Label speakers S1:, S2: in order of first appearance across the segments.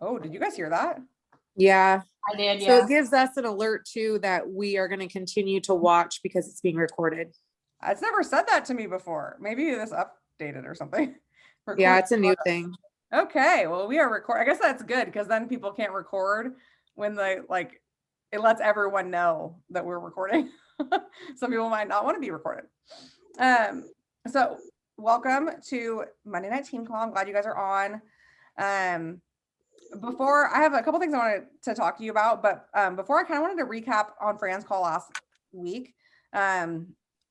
S1: Oh, did you guys hear that?
S2: Yeah.
S3: I did,
S2: So
S3: yeah.
S2: it gives us an alert too that we are going to continue to watch because it's being recorded.
S1: It's never said that to me before. Maybe this updated or something.
S2: Yeah, it's a new thing.
S1: Okay, well, we are recording. I guess that's good because then people can't record when it lets everyone know that we're recording. Some people might not want to be recorded. So welcome to Monday Night Team Call. I'm glad you guys are on. Before I have a couple things I wanted to talk to you about, but before I kind of wanted to recap on Fran's call last week.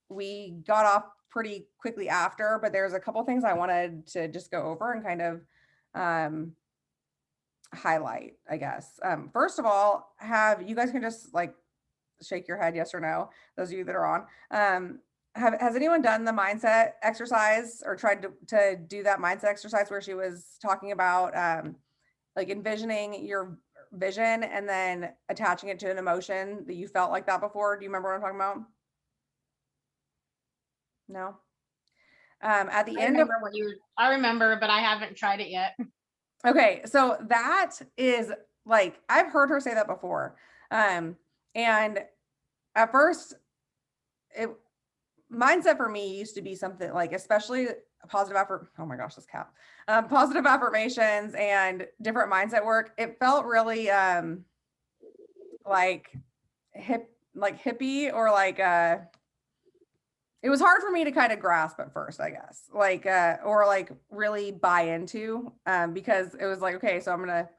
S1: We got off pretty quickly after, but there's a couple things I wanted to just go over and kind of highlight, I guess. First of all, you guys can just like shake your head yes or no, those of you that are on. Has anyone done the mindset exercise or tried to do that mindset exercise where she was talking about like envisioning your vision and then attaching it to an emotion that you felt like that before? Do you remember what I'm talking about? No. At the end of
S3: I remember, but I haven't tried it yet.
S1: Okay, so that is like I've heard her say that before. And at first mindset for me used to be something like, especially positive affirmations and different mindset work. It felt really like hippie or like it was hard for me to kind of grasp at first, I guess, or like really buy into, because it was like, okay, so I'm going to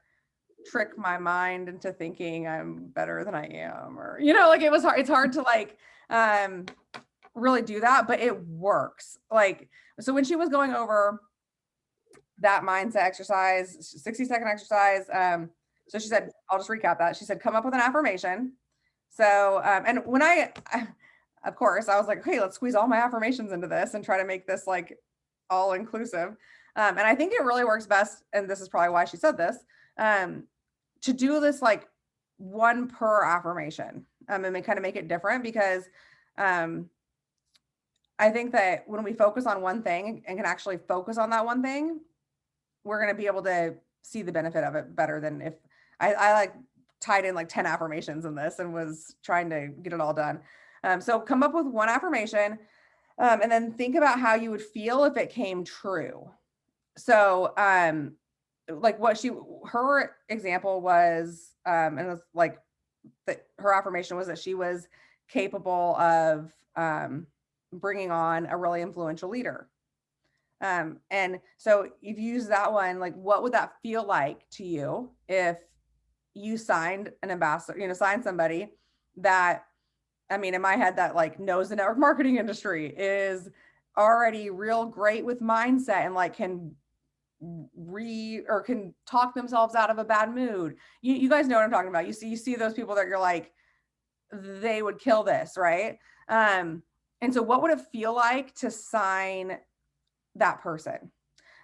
S1: trick my mind into thinking I'm better than I am, or, like it was hard. It's hard to like, really do that, but it works. Like, so when she was going over that mindset exercise, 60-second exercise, so she said, I'll just recap that. She said, come up with an affirmation. So, and when of course, I was like, okay, let's squeeze all my affirmations into this and try to make this like all inclusive. And I think it really works best. And this is probably why she said this, to do this like one per affirmation, and kind of make it different because, I think that when we focus on one thing and can actually focus on that one thing, we're going to be able to see the benefit of it better than if I like tied in like 10 affirmations in this and was trying to get it all done. So come up with one affirmation, and then think about how you would feel if it came true. So, like her example was, and it was like her affirmation was that she was capable of bringing on a really influential leader. And so if you use that one, like, what would that feel like to you if you signed an ambassador, signed somebody that, I mean, in my head, that like knows the network marketing industry, is already real great with mindset and like can talk themselves out of a bad mood. You guys know what I'm talking about. You see those people that you're like, they would kill this, right? And so what would it feel like to sign that person?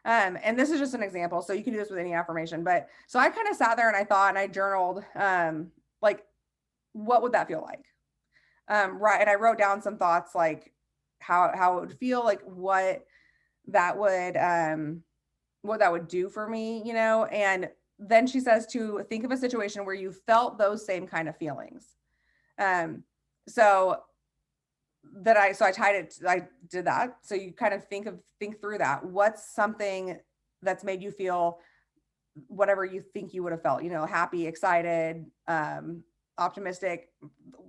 S1: And this is just an example, so you can do this with any affirmation. But so I kind of sat there and I thought, and I journaled, like, what would that feel like? Right. And I wrote down some thoughts, like how it would feel, like what that would do for me, and then she says to think of a situation where you felt those same kind of feelings. So I did that. So you kind of think through that. What's something that's made you feel whatever you think you would have felt, happy, excited, optimistic.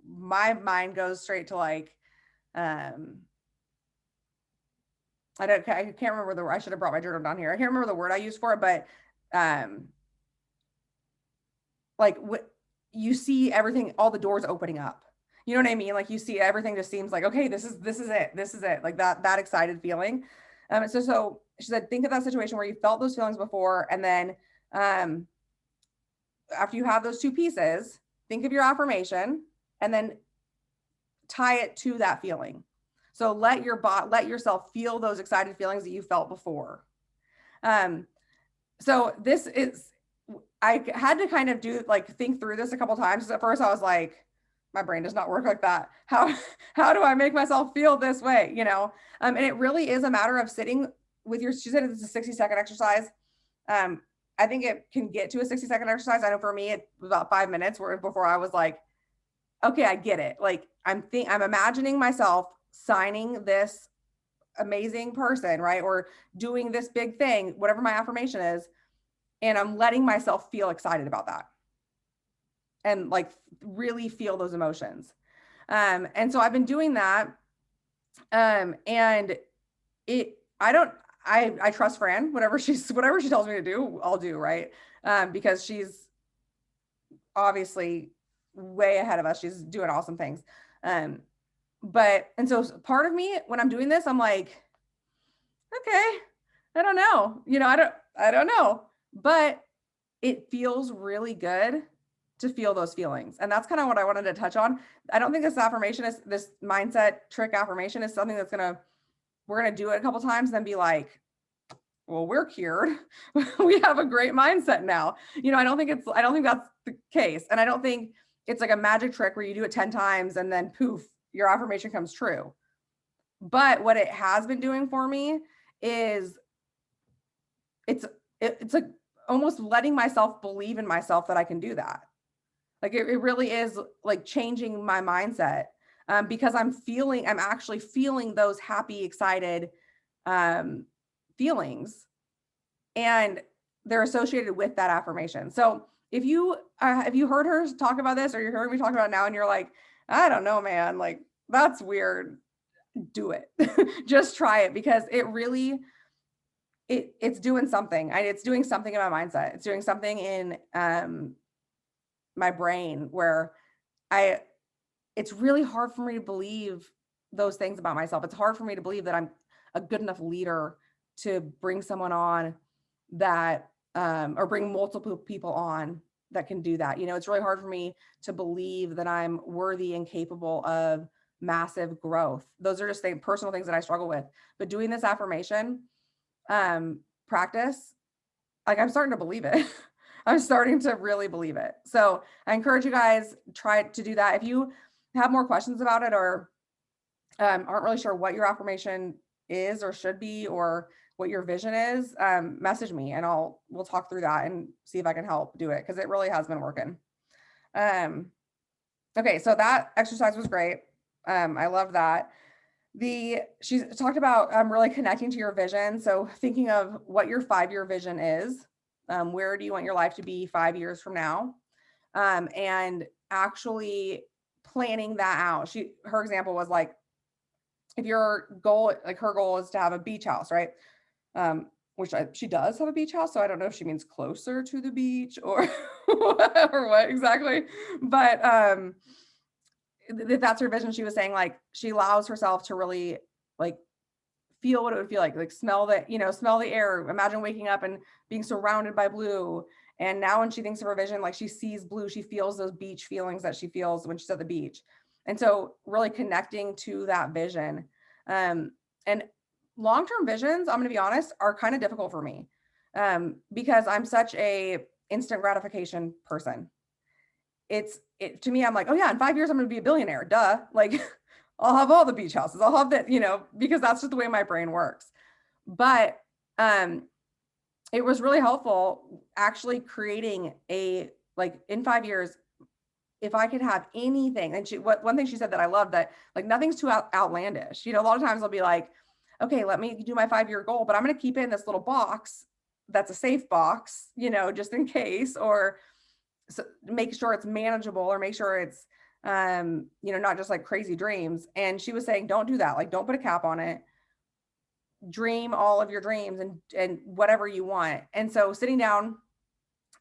S1: My mind goes straight to like, I can't remember I should have brought my journal down here. I can't remember the word I used for it, but, like what you see everything, all the doors opening up. You know what I mean? Like you see everything just seems like, okay, this is it. Like that excited feeling. So she said, think of that situation where you felt those feelings before. And then, after you have those two pieces, think of your affirmation and then tie it to that feeling. So let yourself feel those excited feelings that you felt before. So this is, I had to kind of think through this a couple of times. At first I was like, my brain does not work like that. How do I make myself feel this way? And it really is a matter of sitting with she said it's a 60-second exercise. I think it can get to a 60-second exercise. I know for me, it was about 5 minutes before I was like, okay, I get it. Like I'm imagining myself signing this amazing person, right? Or doing this big thing, whatever my affirmation is. And I'm letting myself feel excited about that and like really feel those emotions. And so I've been doing that. And I trust Fran, whatever she tells me to do, I'll do, right? Because she's obviously way ahead of us. She's doing awesome things. And so part of me when I'm doing this, I'm like, okay, I don't know, I don't know, but it feels really good to feel those feelings. And that's kind of what I wanted to touch on. I don't think this mindset trick affirmation is something we're going to do it a couple times and then be like, well, we're cured. We have a great mindset now. I don't think that's the case. And I don't think it's like a magic trick where you do it 10 times and then poof, your affirmation comes true. But what it has been doing for me is it's like almost letting myself believe in myself that I can do that. Like it really is like changing my mindset because I'm actually feeling those happy, excited feelings, and they're associated with that affirmation. So if you heard her talk about this, or you're hearing me talk about it now and you're like, I don't know, man, like that's weird, do it. Just try it, because it really, it's doing something. It's doing something in my mindset. It's doing something in my brain where it's really hard for me to believe those things about myself. It's hard for me to believe that I'm a good enough leader to bring someone on that, or bring multiple people on that can do that. It's really hard for me to believe that I'm worthy and capable of massive growth. Those are just personal things that I struggle with. But doing this affirmation practice, like I'm starting to believe it. I'm starting to really believe it. So I encourage you guys, try to do that. If you have more questions about it, or aren't really sure what your affirmation is or should be, or what your vision is, message me and we'll talk through that and see if I can help do it, because it really has been working. Okay, so that exercise was great. I love that. She talked about really connecting to your vision. So thinking of what your 5-year vision is. Where do you want your life to be 5 years from now? And actually planning that out. Her example was like, if your goal, like her goal is to have a beach house, right? Which she does have a beach house. So I don't know if she means closer to the beach or, or what exactly, but if that's her vision, she was saying like, she allows herself to really like feel what it would feel like smell the air. Imagine waking up and being surrounded by blue. And now when she thinks of her vision, like she sees blue, she feels those beach feelings that she feels when she's at the beach. And so really connecting to that vision. And long-term visions, I'm going to be honest, are kind of difficult for me because I'm such a instant gratification person. To me, I'm like, oh yeah, in 5 years, I'm going to be a billionaire. Duh. Like I'll have all the beach houses. I'll have that, because that's just the way my brain works. But it was really helpful actually creating like in 5 years, if I could have anything. And one thing she said that I love, that like nothing's too outlandish. A lot of times I'll be like, okay, let me do my 5-year goal, but I'm going to keep it in this little box that's a safe box, just in case, or so make sure it's manageable, or make sure it's not just like crazy dreams. And she was saying, don't do that. Like, don't put a cap on it. Dream all of your dreams and whatever you want. And so sitting down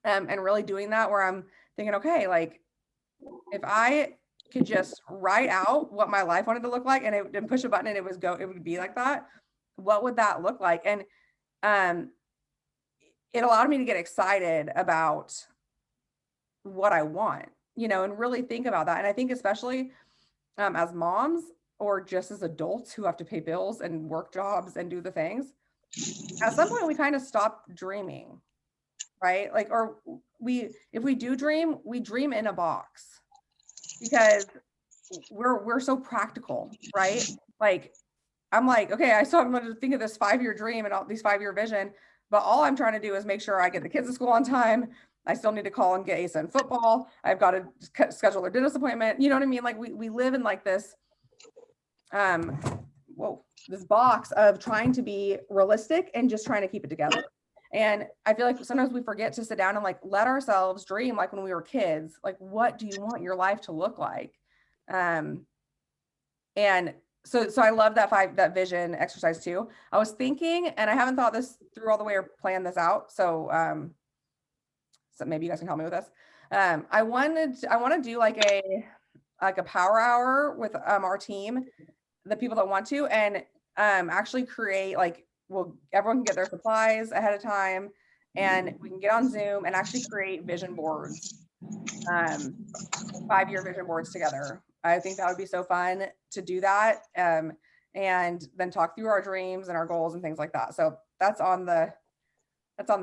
S1: and really doing that, where I'm thinking, okay, like if I could just write out what my life wanted to look like and push a button and it would be like that, what would that look like? And it allowed me to get excited about what I want, and really think about that. And I think especially as moms, or just as adults who have to pay bills and work jobs and do the things, at some point we kind of stop dreaming, right? Like, or if we do dream, we dream in a box, because we're so practical, right? Like I'm like, okay, I'm going to think of this 5-year dream and all these 5-year vision. but all I'm trying to do is make sure I get the kids to school on time. I still need to call and get Asa in football. I've got to schedule their dentist appointment. You know what I mean? Like we live in like this, this box of trying to be realistic and just trying to keep it together. And I feel like sometimes we forget to sit down and like let ourselves dream like when we were kids. Like, what do you want your life to look like? And so I love that vision exercise too. I was thinking, and I haven't thought this through all the way or planned this out. So maybe you guys can help me with this. I want to do like a power hour with our team, the people that want to, and actually create like, well, everyone can get their supplies ahead of time, and we can get on Zoom and actually create vision boards, 5-year vision boards together. I think that would be so fun to do that, and then talk through our dreams and our goals and things like that. So that's on the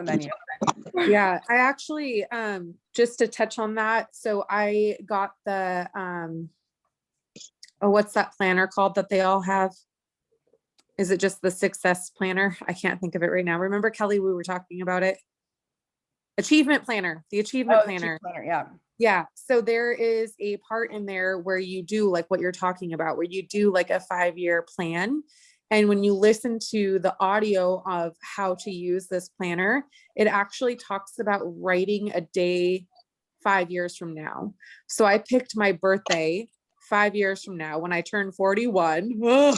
S1: menu.
S2: Yeah, I actually, just to touch on that. So I got the, what's that planner called that they all have? Is it just the success planner? I can't think of it right now. Remember, Kelly, we were talking about it. Achievement planner, the achievement planner.
S1: Yeah.
S2: Yeah. So there is a part in there where you do like what you're talking about, where you do like a 5-year plan. And when you listen to the audio of how to use this planner, it actually talks about writing a day 5 years from now. So I picked my birthday 5 years from now when I turn 41.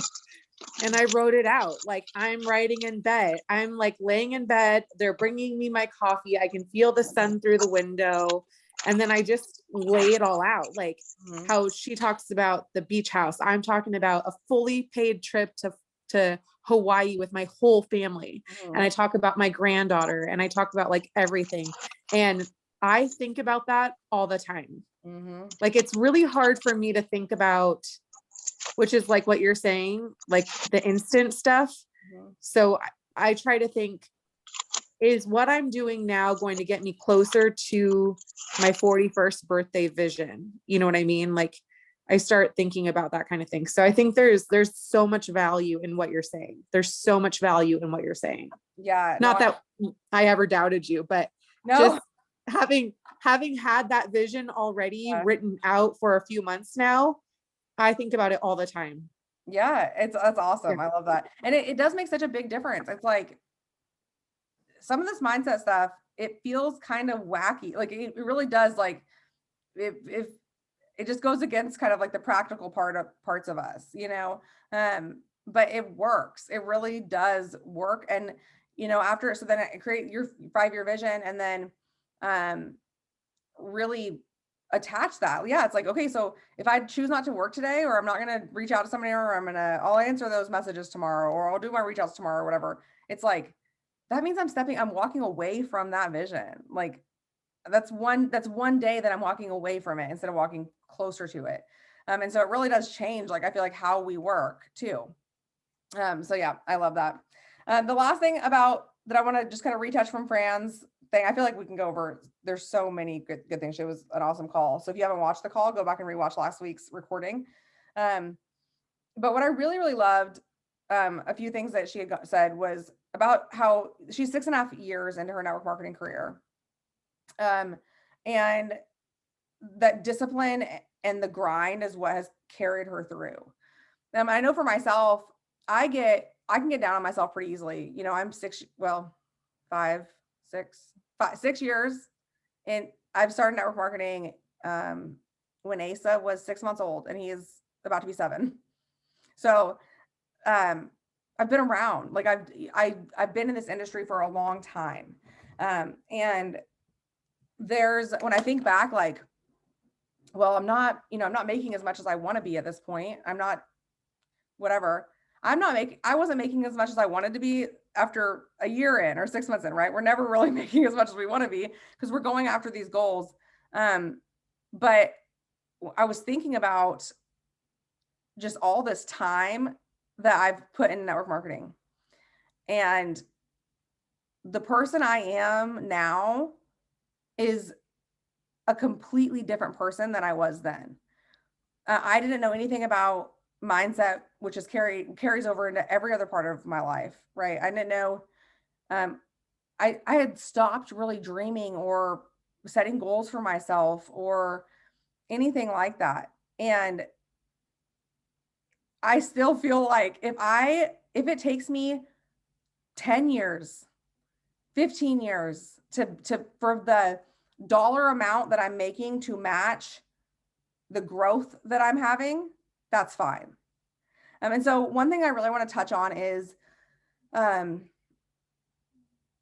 S2: And I wrote it out. Like, I'm writing in bed. I'm like laying in bed. They're bringing me my coffee. I can feel the sun through the window. And then I just lay it all out. Like how she talks about the beach house. I'm talking about a fully paid trip to Hawaii with my whole family. And I talk about my granddaughter, and I talk about like everything. And I think about that all the time. Like, it's really hard for me to think about, which is like what you're saying, like the instant stuff. So I try to think, is what I'm doing now going to get me closer to my 41st birthday vision? You know what I mean? Like, I start thinking about that kind of thing. So I think there's so much value in what you're saying. There's so much value in what you're saying.
S1: Yeah.
S2: Not that I ever doubted you, but just having had that vision already written out for a few months now, I think about it all the time.
S1: Yeah, that's awesome. I love that. And it does make such a big difference. It's like some of this mindset stuff, it feels kind of wacky. Like it really does. Like if it just goes against kind of like the practical parts of us, you know? But it works. It really does work. And, you know, so then create your 5-year vision, and then really attach that. Yeah. It's like, okay, so if I choose not to work today, or I'm not going to reach out to somebody, or I'll answer those messages tomorrow, or I'll do my reach outs tomorrow, or whatever. It's like, that means I'm walking away from that vision. Like that's one day that I'm walking away from it instead of walking closer to it. And so it really does change, like, I feel like how we work too. So yeah, I love that. The last thing about that I want to just kind of retouch from Fran's thing, I feel like we can go over, there's so many good things. It was an awesome call. So if you haven't watched the call, go back and rewatch last week's recording. But what I really, really loved, a few things that she had said was about how she's 6.5 years into her network marketing career. And that discipline and the grind is what has carried her through. I know for myself, I can get down on myself pretty easily. You know, I'm 6 years, and I've started network marketing when Asa was 6 months old, and he is about to be 7. So I've been around, like I've been in this industry for a long time. And when I think back, like, well, I'm not making as much as I want to be at this point. I wasn't making as much as I wanted to be after a year in or 6 months in, right? We're never really making as much as we want to be because we're going after these goals. But I was thinking about just all this time that I've put in network marketing, and the person I am now is a completely different person than I was then. I didn't know anything about mindset, which is carries over into every other part of my life, right? I didn't know I had stopped really dreaming or setting goals for myself or anything like that. And I still feel like if it takes me 10 years, 15 years to for the dollar amount that I'm making to match the growth that I'm having, that's fine. And so one thing I really want to touch on is, um,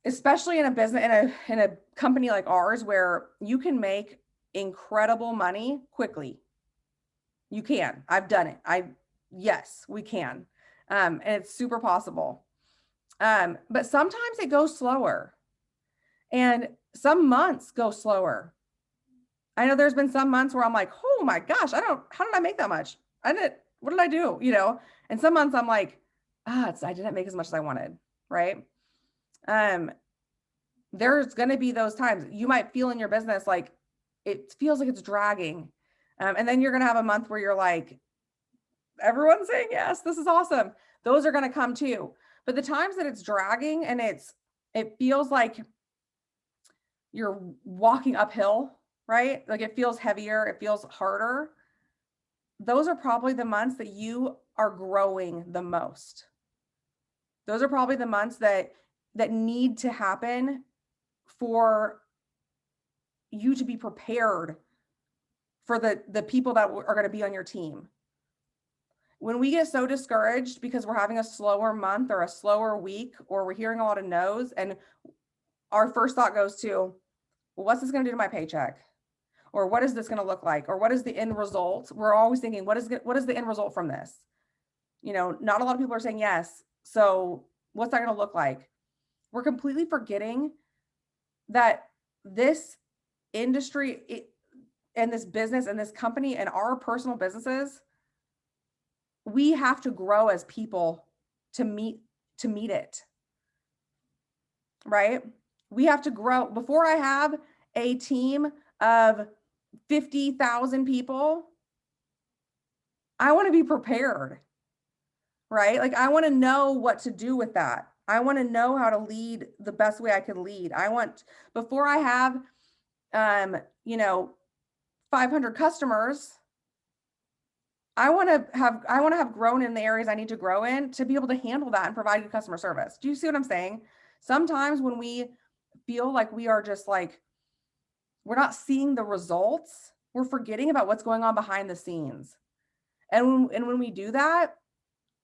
S1: especially in a business, in a company like ours, where you can make incredible money quickly. You can. I've done it. Yes, we can. And it's super possible. But sometimes it goes slower, and some months go slower. I know there's been some months where I'm like, oh my gosh, how did I make that much? What did I do? And some months I'm like, I didn't make as much as I wanted. Right. Um, there's going to be those times you might feel in your business like it feels like it's dragging. And then you're going to have a month where you're like, everyone's saying yes, this is awesome. Those are going to come too. But the times that it's dragging and it feels like you're walking uphill, right? Like it feels heavier, it feels harder. Those are probably the months that you are growing the most. Those are probably the months that need to happen for you to be prepared for the people that are going to be on your team. When we get so discouraged because we're having a slower month or a slower week, or we're hearing a lot of no's, and our first thought goes to, well, what's this going to do to my paycheck? Or what is this going to look like? Or what is the end result? We're always thinking, what is the end result from this? Not a lot of people are saying yes. So what's that going to look like? We're completely forgetting that this industry and this business and this company and our personal businesses, we have to grow as people to meet it. Right? We have to grow. Before I have a team of 50,000 people, I want to be prepared. Right? Like I want to know what to do with that. I want to know how to lead the best way I can lead. Before I have 500 customers, I want to have grown in the areas I need to grow in to be able to handle that and provide good customer service. Do you see what I'm saying? Sometimes when we feel like we are just like, we're not seeing the results, we're forgetting about what's going on behind the scenes. And when we do that,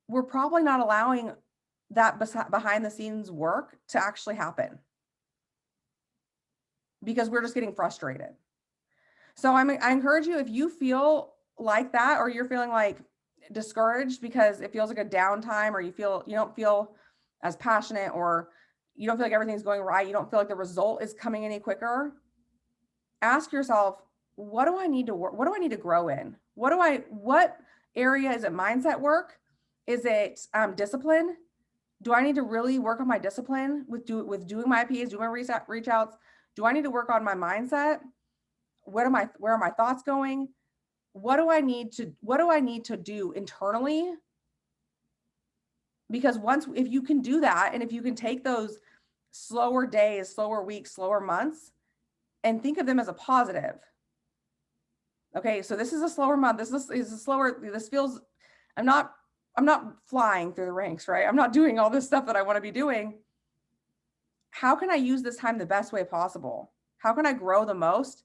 S1: we're probably not allowing that behind the scenes work to actually happen because we're just getting frustrated. So I encourage you, if you feel like that, or you're feeling like discouraged because it feels like a downtime, or you don't feel as passionate, or you don't feel like everything's going right, you don't feel like the result is coming any quicker, ask yourself, what do I need to work? What do I need to grow in? What area is it? Mindset work? Is it discipline? Do I need to really work on my discipline with doing my IPs, doing my reach outs? Do I need to work on my mindset? Where are my thoughts going? What do I need to do internally? Because if you can do that, and if you can take those slower days, slower weeks, slower months, and think of them as a positive. Okay, so this is a slower month. I'm not flying through the ranks, right? I'm not doing all this stuff that I want to be doing. How can I use this time the best way possible? How can I grow the most?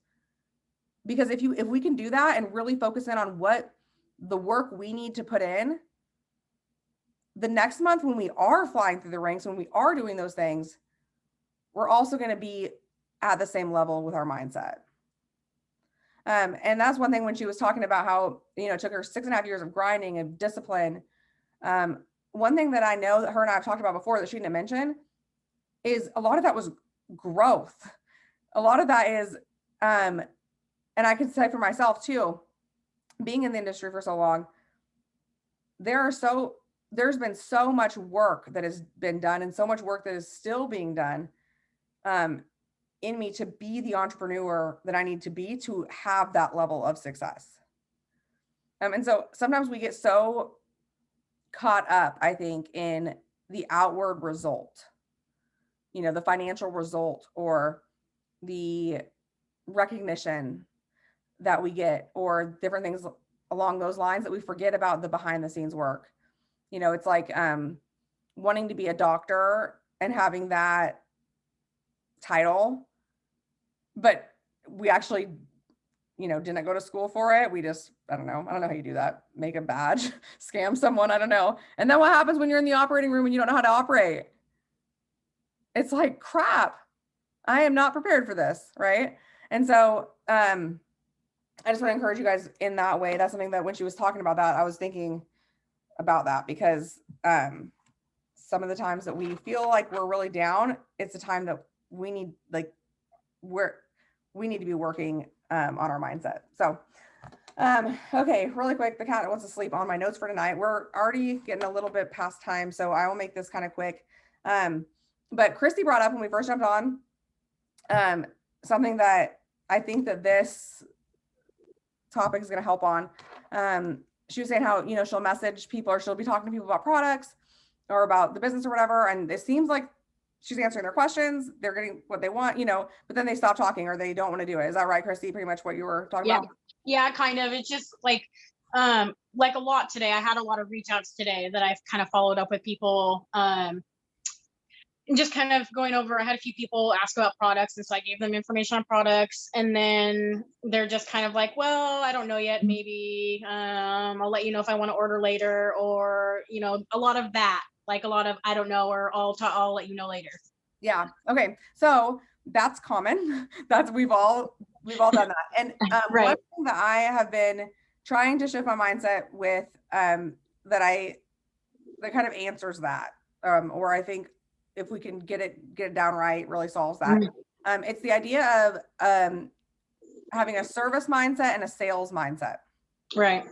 S1: Because if we can do that and really focus in on what the work we need to put in, the next month when we are flying through the ranks, when we are doing those things, we're also going to be at the same level with our mindset. And that's one thing when she was talking about how, it took her 6.5 years of grinding and discipline. One thing that I know that her and I have talked about before that she didn't mention is a lot of that was growth. A lot of that is, and I can say for myself too, being in the industry for so long, there's been so much work that has been done and so much work that is still being done in me to be the entrepreneur that I need to be to have that level of success. And so sometimes we get so caught up, I think, in the outward result. you know, the financial result or the recognition that we get or different things along those lines that we forget about the behind the scenes work. You know, it's like wanting to be a doctor and having that title, but we actually, you know, didn't go to school for it. We just, I don't know how you do that. Make a badge, scam someone, I don't know. And then what happens when you're in the operating room and you don't know how to operate? It's like, crap, I am not prepared for this, right? And so I just want to encourage you guys in that way. That's something that when she was talking about that, I was thinking about that because some of the times that we feel like we're really down, it's a time that we need, like, we need to be working on our mindset. So, okay, really quick, the cat wants to sleep on my notes for tonight. We're already getting a little bit past time, so I will make this kind of quick. But Christy brought up when we first jumped on something that I think that this topic is going to help on. She was saying how, you know, she'll message people or she'll be talking to people about products or about the business or whatever. And it seems like she's answering their questions. They're getting what they want, you know, but then they stop talking or they don't want to do it. Is that right, Christy? Pretty much what you were talking about?
S3: Yeah, kind of. It's just like a lot today. I had a lot of reach outs today that I've kind of followed up with people. And just kind of going over, I had a few people ask about products. And so I gave them information on products. And then they're just kind of like, well, I don't know yet. Maybe I'll let you know if I want to order later, or, you know, a lot of that, like a lot of, I don't know, or I'll let you know later.
S1: Yeah. Okay. So that's common. That's, we've all done that. And
S3: Right.
S1: one thing that I have been trying to shift my mindset with that kind of answers that, or I think if we can get it down right, really solves that. It's the idea of having a service mindset and a sales mindset.
S3: Right.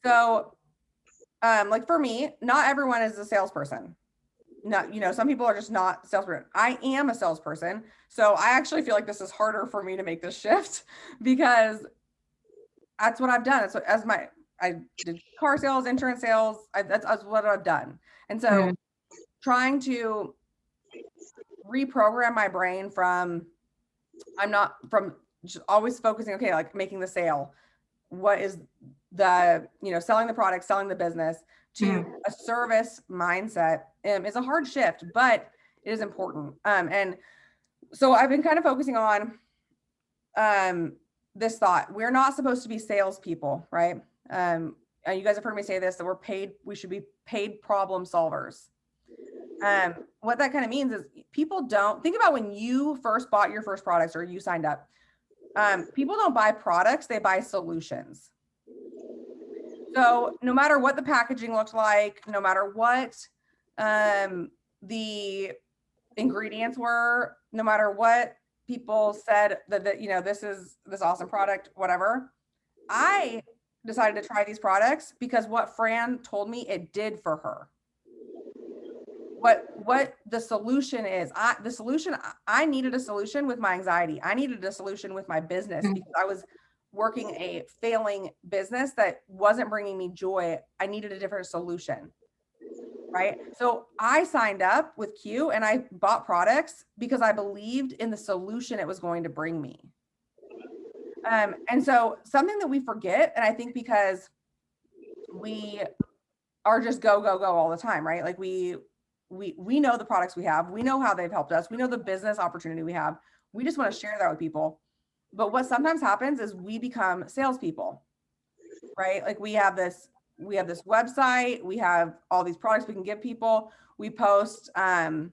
S1: So like for me, not everyone is a salesperson. Not, you know, some people are just not salesperson. I am a salesperson. So I actually feel like this is harder for me to make this shift because that's what I've done. So I did car sales, insurance sales. That's what I've done. And so trying to reprogram my brain from just always focusing, okay, like making the sale. What is the, you know, selling the product, selling the business to a service mindset is a hard shift, but it is important. And so I've been kind of focusing on this thought. We're not supposed to be salespeople, right? You guys have heard me say this, that we should be paid problem solvers. What that kind of means is people don't think about when you first bought your first products or you signed up. People don't buy products, they buy solutions. So no matter what the packaging looked like, no matter what the ingredients were, no matter what people said that you know, this awesome product, whatever, I decided to try these products because what Fran told me it did for her. What the solution is. I needed a solution with my anxiety. I needed a solution with my business because I was working a failing business that wasn't bringing me joy. I needed a different solution. Right. So I signed up with Q and I bought products because I believed in the solution it was going to bring me. And so something that we forget, and I think because we are just go all the time, right? Like we know the products we have, we know how they've helped us, we know the business opportunity we have. We just want to share that with people. But what sometimes happens is we become salespeople, right? Like we have this website, we have all these products we can give people. We post, you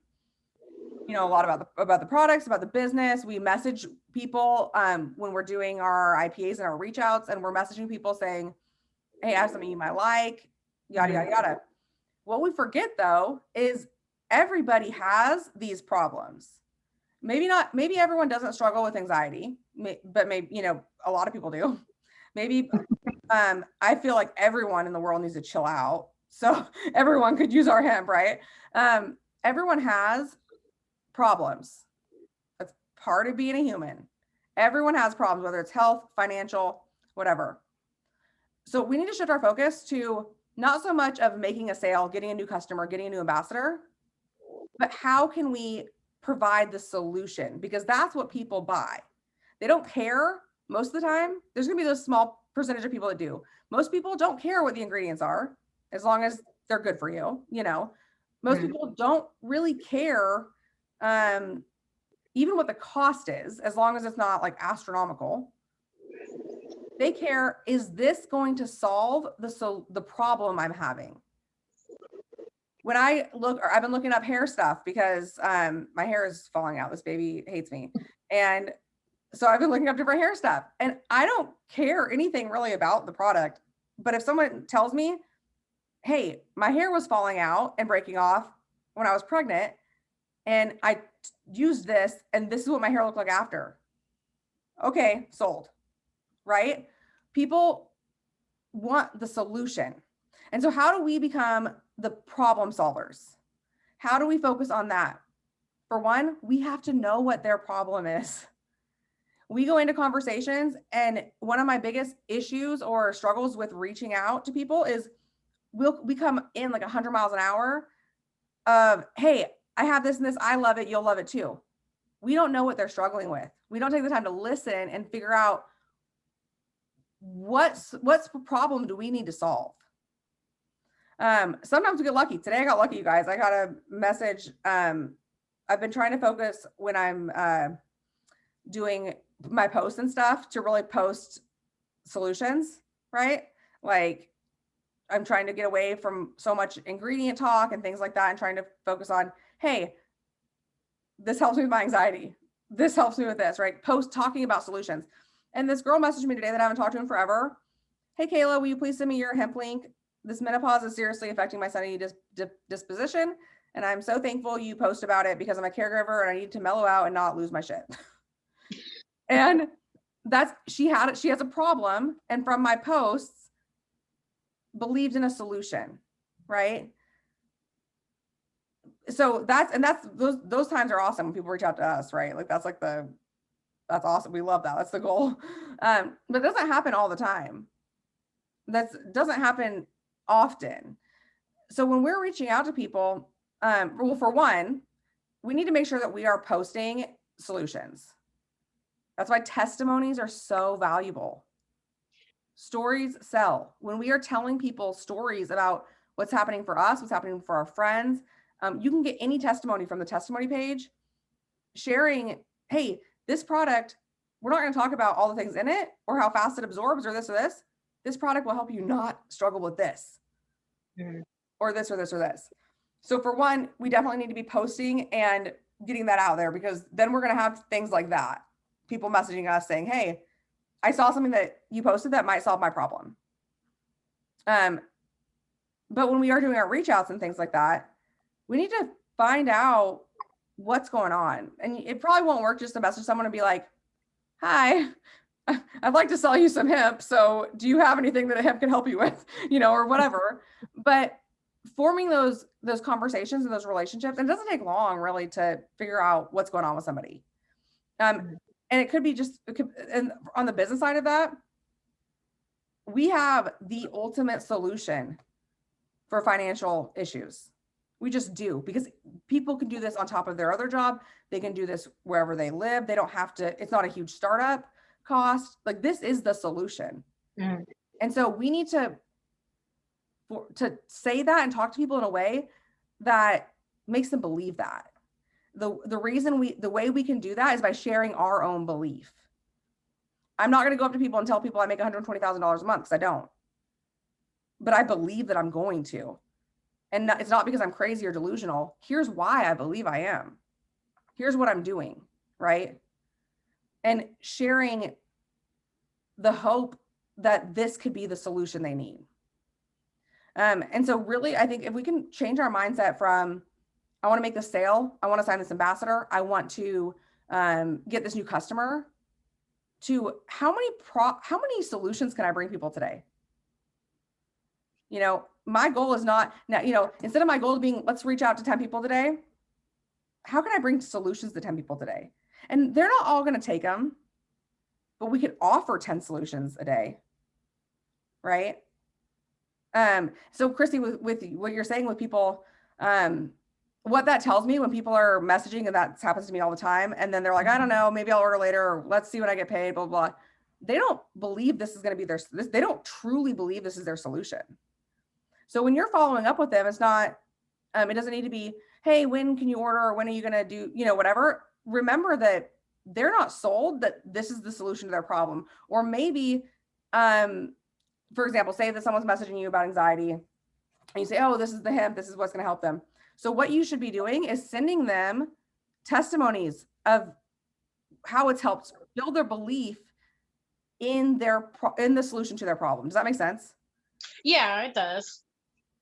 S1: know, a lot about the products, about the business. We message people when we're doing our IPAs and our reach outs, and we're messaging people saying, hey, I have something you might like, yada, yada, yada. What we forget though, is everybody has these problems. Maybe everyone doesn't struggle with anxiety, but maybe, you know, a lot of people do. Maybe I feel like everyone in the world needs to chill out. So everyone could use our hemp, right? Everyone has problems. That's part of being a human. Everyone has problems, whether it's health, financial, whatever. So we need to shift our focus to not so much of making a sale, getting a new customer, getting a new ambassador, but how can we provide the solution, because that's what people buy. They don't care most of the time. There's going to be those small percentage of people that do. Most people don't care what the ingredients are, as long as they're good for you. You know, most people don't really care, even what the cost is, as long as it's not like astronomical. They care, is this going to solve the problem I'm having? When I look, or I've been looking up hair stuff because my hair is falling out. This baby hates me. And so I've been looking up different hair stuff, and I don't care anything really about the product. But if someone tells me, hey, my hair was falling out and breaking off when I was pregnant, and I used this, and this is what my hair looked like after. Okay, sold, right? People want the solution. And so how do we become the problem solvers? How do we focus on that? For one, we have to know what their problem is. We go into conversations, and one of my biggest issues or struggles with reaching out to people is we come in like 100 miles an hour of, hey, I have this and this, I love it, you'll love it too. We don't know what they're struggling with. We don't take the time to listen and figure out what's the problem do we need to solve. Sometimes we get lucky. Today I got lucky, you guys. I got a message. I've been trying to focus when I'm doing my posts and stuff to really post solutions, right? Like, I'm trying to get away from so much ingredient talk and things like that, and trying to focus on, hey, this helps me with my anxiety. This helps me with this, right? Post talking about solutions. And this girl messaged me today that I haven't talked to in forever. Hey, Kayla, will you please send me your hemp link? This menopause is seriously affecting my sunny disposition. And I'm so thankful you post about it, because I'm a caregiver and I need to mellow out and not lose my shit. And she has a problem. And from my posts, believed in a solution, right? So those times are awesome when people reach out to us, right? Like that's awesome. We love that. That's the goal. But it doesn't happen all the time. That doesn't happen often. So when we're reaching out to people, well, for one, we need to make sure that we are posting solutions. That's why testimonies are so valuable. Stories sell. When we are telling people stories about what's happening for us, what's happening for our friends, you can get any testimony from the testimony page, sharing, hey, this product, we're not going to talk about all the things in it or how fast it absorbs or this or this. This product will help you not struggle with this, or this or this or this. So for one, we definitely need to be posting and getting that out there, because then we're going to have things like that. People messaging us saying, hey, I saw something that you posted that might solve my problem. But when we are doing our reach outs and things like that, we need to find out what's going on. And it probably won't work just to message someone and be like, hi, I'd like to sell you some hemp. So do you have anything that a hemp can help you with, or whatever. But forming those conversations and those relationships, and it doesn't take long really to figure out what's going on with somebody. And it could be and on the business side of that, we have the ultimate solution for financial issues. We just do, because people can do this on top of their other job. They can do this wherever they live. They don't have to, it's not a huge startup cost. Like, this is the solution. And so we need to say that and talk to people in a way that makes them believe that. The way we can do that is by sharing our own belief. I'm not going to go up to people and tell people I make $120,000 a month, because I don't. But I believe that I'm going to. And it's not because I'm crazy or delusional. Here's why I believe I am. Here's what I'm doing, right? And sharing the hope that this could be the solution they need. And so really, I think if we can change our mindset from, I want to make this sale, I want to sign this ambassador, I want to get this new customer, to how many solutions can I bring people today? My goal is not now, instead of my goal being, let's reach out to 10 people today, how can I bring solutions to 10 people today? And they're not all going to take them, but we could offer 10 solutions a day, right? So Christy, with what you're saying with people, what that tells me when people are messaging, and that happens to me all the time, and then they're like, I don't know, maybe I'll order later, or let's see when I get paid, blah, blah, blah. They don't believe this is going to be they don't truly believe this is their solution. So when you're following up with them, it's not, it doesn't need to be, hey, when can you order? Or when are you going to do, whatever. Remember that they're not sold that this is the solution to their problem. Or maybe, for example, say that someone's messaging you about anxiety and you say, oh, this is the hemp, this is what's going to help them. So what you should be doing is sending them testimonies of how it's helped build their belief in the solution to their problem. Does that make sense?
S3: Yeah, it does.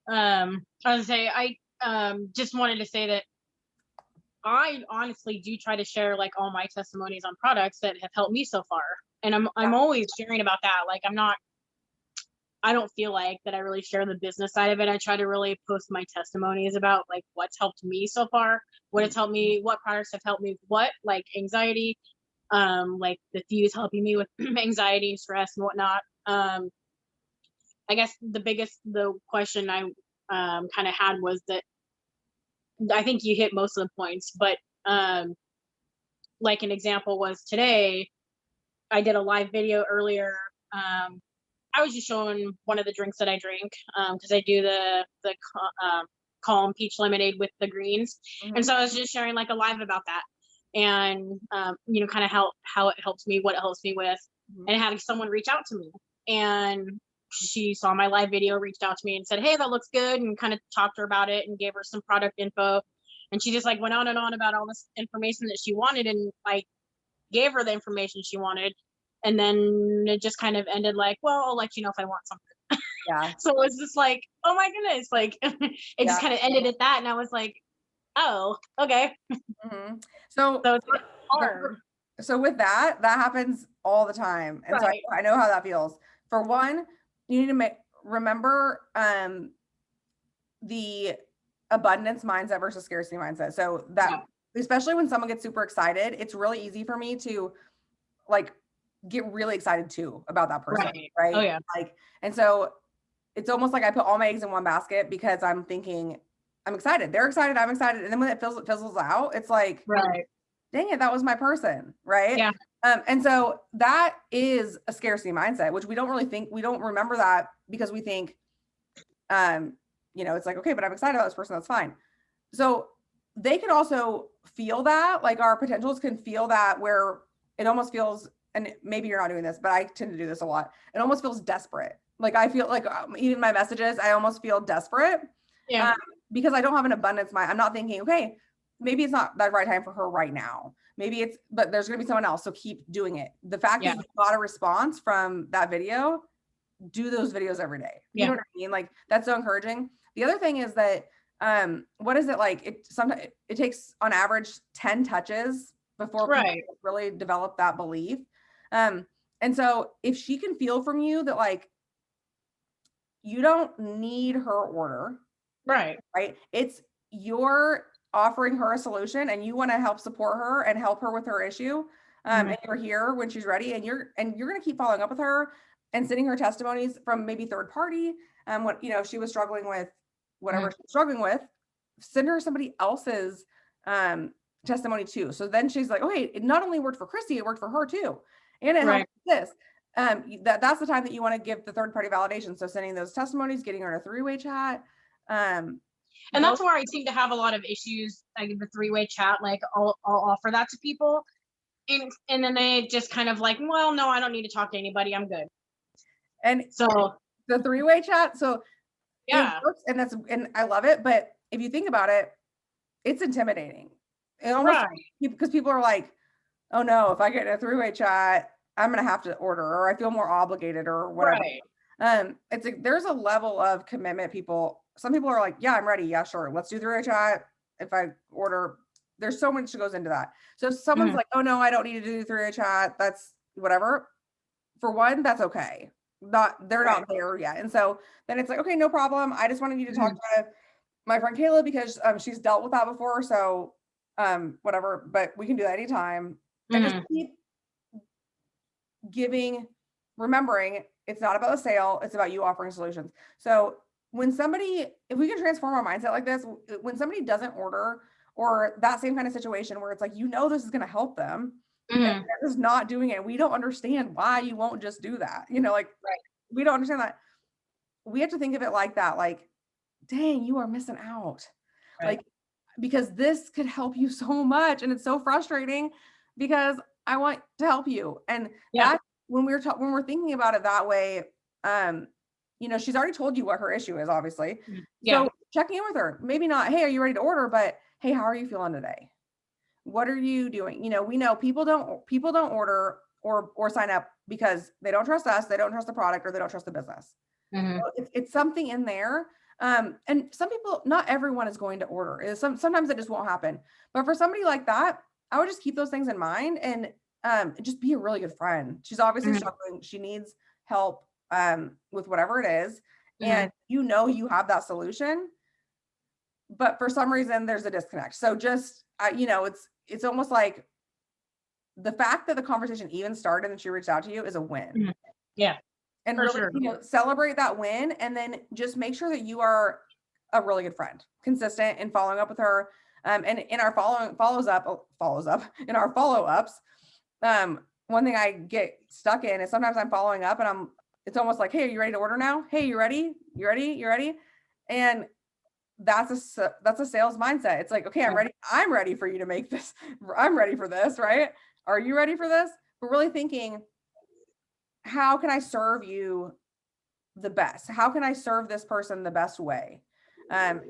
S3: I was gonna say, I just wanted to say that I honestly do try to share like all my testimonies on products that have helped me so far. And I'm always sharing about that. Like I don't feel like that I really share the business side of it. I try to really post my testimonies about like what's helped me so far, what it's helped me, what products have helped me, what like anxiety, like the Fuse helping me with anxiety, stress, and whatnot. I guess the question I kind of had was that I think you hit most of the points, but like an example was today, I did a live video earlier. I was just showing one of the drinks that I drink because I do the calm peach lemonade with the greens, and so I was just sharing like a live about that, and kind of how it helps me, what it helps me with, and having someone reach out to me, and she saw my live video, reached out to me and said, hey, that looks good, and kind of talked to her about it and gave her some product info, and she just like went on and on about all this information that she wanted, and like gave her the information she wanted. And then it just kind of ended like, well, I'll let you know if I want something.
S1: Yeah.
S3: So it was just like, oh my goodness, like it just kind of ended at that. And I was like, oh, okay.
S1: So
S3: it's hard.
S1: So with that happens all the time. And right. So I know how that feels. For one, you need to remember the abundance mindset versus scarcity mindset. So that especially when someone gets super excited, it's really easy for me to like get really excited too about that person. Right.
S3: Oh yeah.
S1: Like, and so it's almost like I put all my eggs in one basket because I'm thinking I'm excited. They're excited. I'm excited. And then when it fizzles out, it's like, dang it, that was my person. Right.
S3: Yeah.
S1: And so that is a scarcity mindset, which we don't really think, we don't remember that because we think, it's like, okay, but I'm excited about this person. That's fine. So they can also feel that, like our potentials can feel that, where it almost feels, and maybe you're not doing this, but I tend to do this a lot. It almost feels desperate. Like I feel like even my messages, I almost feel desperate because I don't have an abundance mind. I'm not thinking, okay, maybe it's not the right time for her right now. Maybe but there's going to be someone else. So keep doing it. The fact that you got a response from that video, do those videos every day. You know what I mean? Like that's so encouraging. The other thing is that, what is it like? Sometimes it takes on average 10 touches before people really develop that belief. And so if she can feel from you that like, you don't need her order, right? It's you're offering her a solution and you want to help support her and help her with her issue. And you're here when she's ready, and you're going to keep following up with her and sending her testimonies from maybe third party. What, if she was struggling with whatever she's struggling with, send her somebody else's testimony too. So then she's like, oh, hey, it not only worked for Christy, it worked for her too. And it helped this. That's the time that you want to give the third party validation. So sending those testimonies, getting her in a three-way chat.
S3: And that's where I seem to have a lot of issues. Like the three-way chat, like I'll offer that to people. And then they just kind of like, well, no, I don't need to talk to anybody. I'm good. And so
S1: the three-way chat. So it works, and I love it. But if you think about it, it's intimidating. It almost because people are like, oh no, if I get a three-way chat, I'm going to have to order, or I feel more obligated or whatever. It's like, there's a level of commitment. Some people are like, yeah, I'm ready. Yeah, sure. Let's do three-way chat. If I order, there's so much that goes into that. So if someone's like, oh no, I don't need to do three-way chat, that's whatever. For one, that's okay. They're not there yet. And so then it's like, okay, no problem. I just wanted you to talk to my friend Kayla because she's dealt with that before. So whatever, but we can do that anytime. And just keep remembering it's not about a sale, it's about you offering solutions. So if we can transform our mindset like this, when somebody doesn't order, or that same kind of situation where it's like, this is going to help them, and
S3: Mhm.
S1: they're just not doing it. We don't understand why you won't just do that. Like,
S3: Right.
S1: we don't understand that. We have to think of it like that. Like, dang, you are missing out.
S3: Right.
S1: Like, because this could help you so much. And it's so frustrating because I want to help you. And
S3: Yeah.
S1: that when we're thinking about it that way, she's already told you what her issue is, obviously.
S3: Yeah.
S1: So checking in with her, maybe not, hey, are you ready to order? But hey, how are you feeling today? What are you doing? We know people don't order or sign up because they don't trust us, they don't trust the product, or they don't trust the business.
S3: Mhm.
S1: So it's something in there. And some people, not everyone is going to order. Sometimes it just won't happen. But for somebody like that, I would just keep those things in mind and just be a really good friend. She's obviously
S3: Mhm.
S1: struggling. She needs help with whatever it is.
S3: Mhm.
S1: And you have that solution, but for some reason there's a disconnect. So just it's almost like the fact that the conversation even started and she reached out to you is a win.
S3: Mhm. Yeah.
S1: And
S3: For
S1: really,
S3: sure.
S1: celebrate that win, and then just make sure that you are a really good friend, consistent in following up with her. And in our follows up in our follow-ups, one thing I get stuck in is sometimes I'm following up and it's almost like, hey, are you ready to order now? Hey, you ready? You ready? You ready? And that's a sales mindset. It's like, okay, I'm ready. I'm ready for you to make this. I'm ready for this, right? Are you ready for this? But really thinking, how can I serve you the best? How can I serve this person the best way? And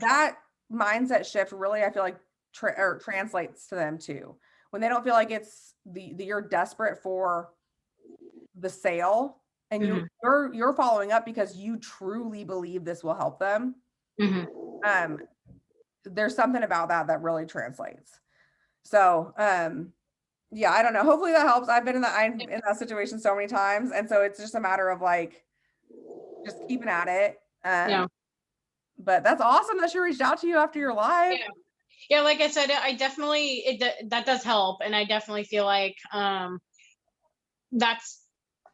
S1: that mindset shift really, I feel like translates to them too. When they don't feel like it's you're desperate for the sale, and
S3: Mhm.
S1: you're following up because you truly believe this will help them.
S3: Mhm.
S1: There's something about that really translates. So, yeah, I don't know. Hopefully that helps. I'm in that situation so many times. And so it's just a matter of like, just keeping at it.
S3: Yeah.
S1: But that's awesome that she reached out to you after your live.
S3: Yeah. Yeah, like I said, I definitely that does help, and I definitely feel like that's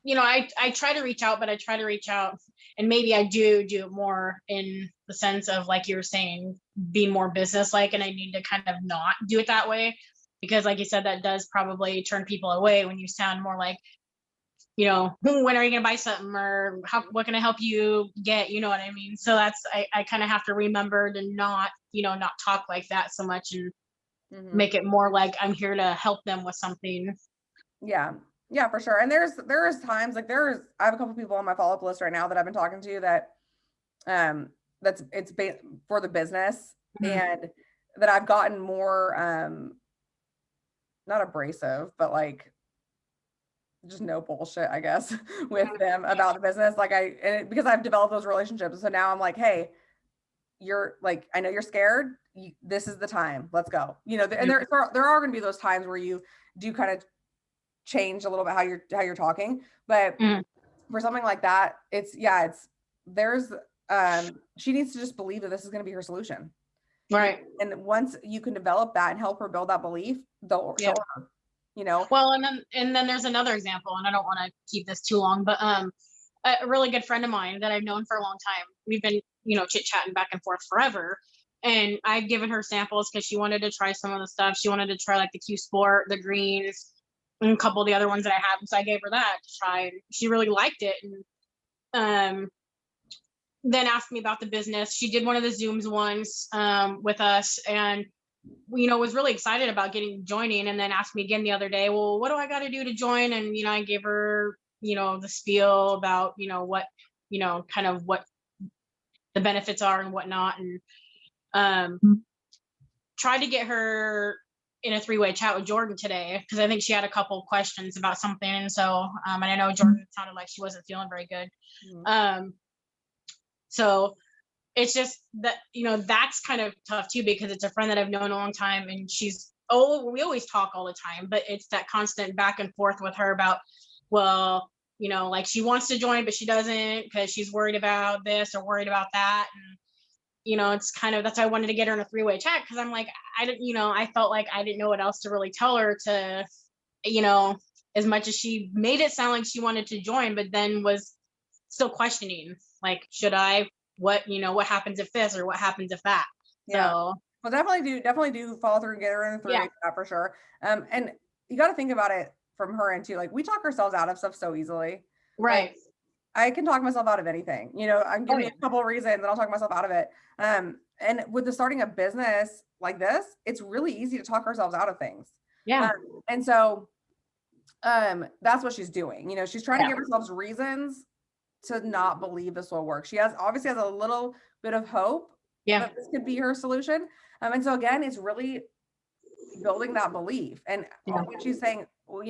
S3: I try to reach out, but I try to reach out, and maybe I do it more in the sense of, like you were saying, being more business like, and I need to kind of not do it that way, because like you said, that does probably turn people away when you sound more like, when are you gonna buy something, or what can I help you get? You know what I mean? So that's I kind of have to remember to not talk like that so much, and
S1: Mhm.
S3: make it more like I'm here to help them with something.
S1: Yeah. Yeah, for sure. And there's times like I have a couple people on my follow-up list right now that I've been talking to that for the business,
S3: Mhm.
S1: and that I've gotten more not abrasive, but like just no bullshit, I guess, with them about the business. Like because I've developed those relationships. So now I'm like, hey, you're like, I know you're scared. This is the time. Let's go. And there are going to be those times where you do kind of change a little bit how you're talking, but
S3: Mhm.
S1: for something like that, there's she needs to just believe that this is going to be her solution.
S3: Right.
S1: And once you can develop that and help her build that belief,
S3: Yeah.
S1: she'll order.
S3: Well, and then there's another example, and I don't want to keep this too long, but a really good friend of mine that I've known for a long time. We've been, chit chatting back and forth forever. And I've given her samples because she wanted to try some of the stuff. She wanted to try like the Q Sport, the greens, and a couple of the other ones that I have. So I gave her that to try. And she really liked it. And then asked me about the business. She did one of the Zooms once with us, and was really excited about joining, and then asked me again the other day, well, what do I got to do to join? And I gave her the spiel about what kind of what the benefits are and whatnot, and tried to get her in a three-way chat with Jordan today, because I think she had a couple questions about something. So and I know Jordan sounded like she wasn't feeling very good.
S1: Mhm.
S3: So it's just that that's kind of tough too, because it's a friend that I've known a long time, and we always talk all the time, but it's that constant back and forth with her about, well, like she wants to join but she doesn't because she's worried about this or worried about that. And it's kind of, that's why I wanted to get her in a three-way chat, because I'm like, I felt like I didn't know what else to really tell her to, as much as she made it sound like she wanted to join, but then was still questioning, like, should I, what happens if this, or what happens if that?
S1: Yeah.
S3: So
S1: Well, definitely do follow through and get her in a
S3: yeah,
S1: three-way chat for sure. And you got to think about it from her end too. Like we talk ourselves out of stuff so easily. Like
S3: right.
S1: I can talk myself out of anything. I can give
S3: Oh
S1: me
S3: yeah.
S1: a couple of reasons and I'll talk myself out of it. And with the starting a business like this, it's really easy to talk ourselves out of things.
S3: Yeah.
S1: And so that's what she's doing. She's trying to
S3: Yeah.
S1: give herself reasons to not believe this will work. She obviously has a little bit of hope
S3: Yeah.
S1: that this could be her solution. And so again, it's really building that belief. And
S3: Yeah.
S1: when she's saying, well,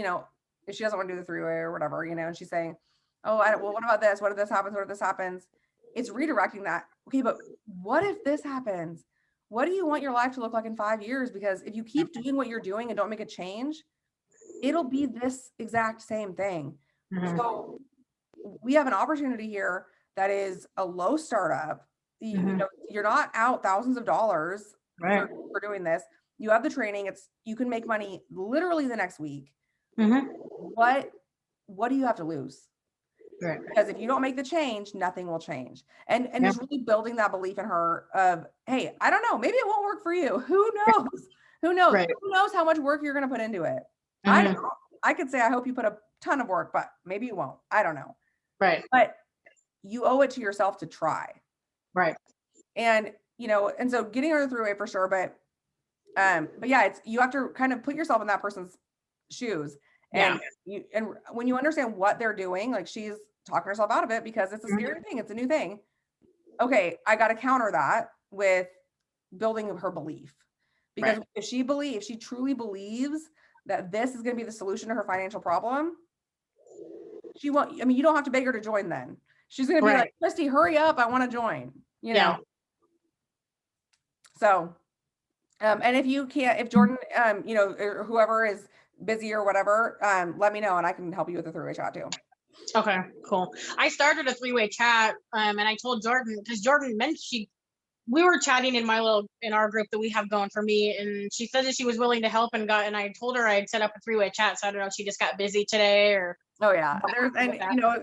S1: if she doesn't want to do the three-way or whatever, and she's saying, oh, well, what about this? What if this happens? What if this happens? It's redirecting that. Okay, but what if this happens? What do you want your life to look like in 5 years? Because if you keep doing what you're doing and don't make a change, it'll be this exact same thing.
S3: Mhm.
S1: So we have an opportunity here that is a low startup.
S3: Mhm.
S1: You're not out thousands of dollars
S3: Right.
S1: for doing this. You have the training. You can make money literally the next week.
S3: Mhm.
S1: What do you have to lose?
S3: Right.
S1: Because if you don't make the change, nothing will change. And
S3: Yeah.
S1: just really building that belief in her of, hey, I don't know, maybe it won't work for you. Who knows? Who knows?
S3: Right.
S1: Who knows how much work you're going to put into it?
S3: Mhm.
S1: I could say I hope you put a ton of work, but maybe you won't. I don't know.
S3: Right.
S1: But you owe it to yourself to try.
S3: Right.
S1: And and so getting her through it for sure, but yeah, you have to kind of put yourself in that person's shoes. And when you understand what they're doing, like she's talking herself out of it because it's a scary thing, it's a new thing. Okay, I got to counter that with building her belief. Because if she truly believes that this is going to be the solution to her financial problem, she won't. I mean, you don't have to beg her to join then. She's going to be like, Christy, hurry up, I want to join.
S3: Yeah.
S1: So and if you can't, if Jordan, or whoever is busy or whatever, let me know and I can help you with the three-way chat too.
S3: Okay, cool. I started a three-way chat, and I told Jordan, because Jordan mentioned we were chatting in our group that we have going for me, and she said that she was willing to help, and I told her I'd set up a three-way chat. So I don't know if she just got busy today or.
S1: Oh yeah,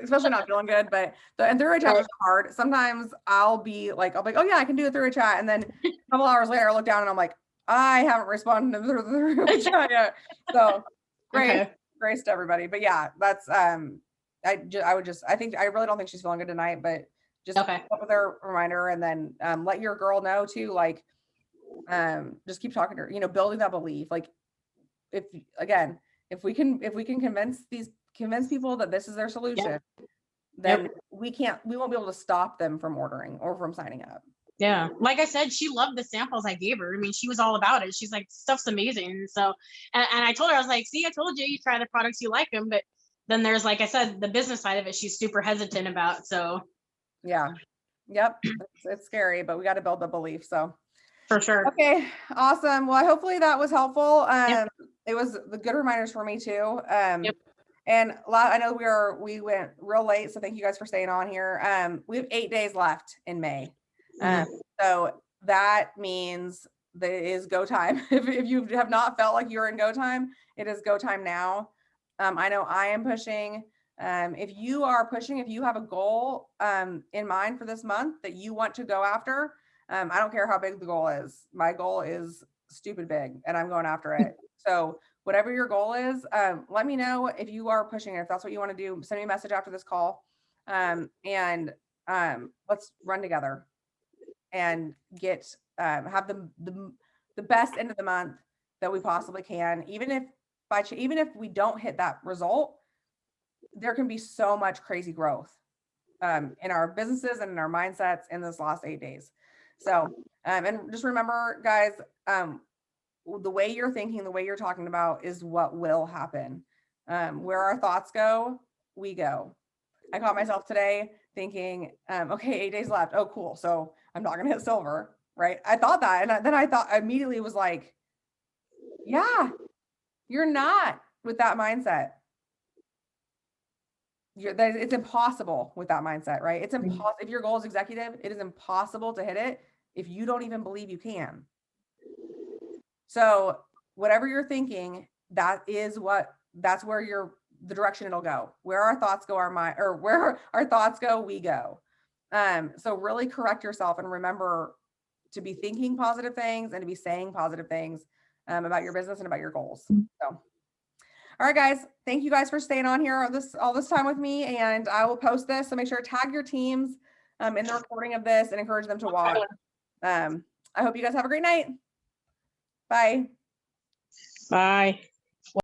S1: especially not feeling good, but and three-way chats are hard. Sometimes I'll be like, oh yeah, I can do a three-way chat, and then a couple hours later, I look down and I'm like, I haven't responded to the three-way chat yet. So grace to everybody, but yeah, that's I think I really don't think she's feeling good tonight, but just up with her reminder, and then let your girl know too, like just keep talking to her, building that belief. Like if we can convince people that this is their solution, then we won't be able to stop them from ordering or from signing up.
S3: Yeah. Like I said, she loved the samples I gave her. I mean, she was all about it. She's like, stuff's amazing. So, and I told her, I was like, see, I told you try the products, you like them. But then there's, like I said, the business side of it, she's super hesitant about. So.
S1: Yeah. Yep. It's scary, but we got to build the belief. So.
S3: For sure.
S1: Okay. Awesome. Well, hopefully that was helpful. It was the good reminders for me too. And I know we went real late, so thank you guys for staying on here. We have 8 days left in May. So that means that it is go time. If you have not felt like you're in go time, it is go time now. I know I am pushing. If you are pushing, if you have a goal in mind for this month that you want to go after, I don't care how big the goal is. My goal is stupid big and I'm going after it. So whatever your goal is, let me know if you are pushing it. If that's what you want to do, send me a message after this call. And let's run together and get have the best end of the month that we possibly can. Even if we don't hit that result, there can be so much crazy growth in our businesses and in our mindsets in this last 8 days. So and just remember, guys, the way you're thinking, the way you're talking about is what will happen. Where our thoughts go, we go. I caught myself today thinking, okay, 8 days left. Oh, cool. So I'm not going to hit silver, right? I thought that. And then I thought immediately was like, yeah, you're not with that mindset. It's impossible with that mindset, right? It's impossible. If your goal is executive, it is impossible to hit it if you don't even believe you can. So whatever you're thinking, that's where the direction it'll go. Where our thoughts go, our mind, or where our thoughts go, we go. So really correct yourself and remember to be thinking positive things and to be saying positive things about your business and about your goals. So, all right, guys, thank you guys for staying on here all this time with me, and I will post this. So make sure to tag your teams in the recording of this and encourage them to watch. I hope you guys have a great night. Bye.
S3: Bye.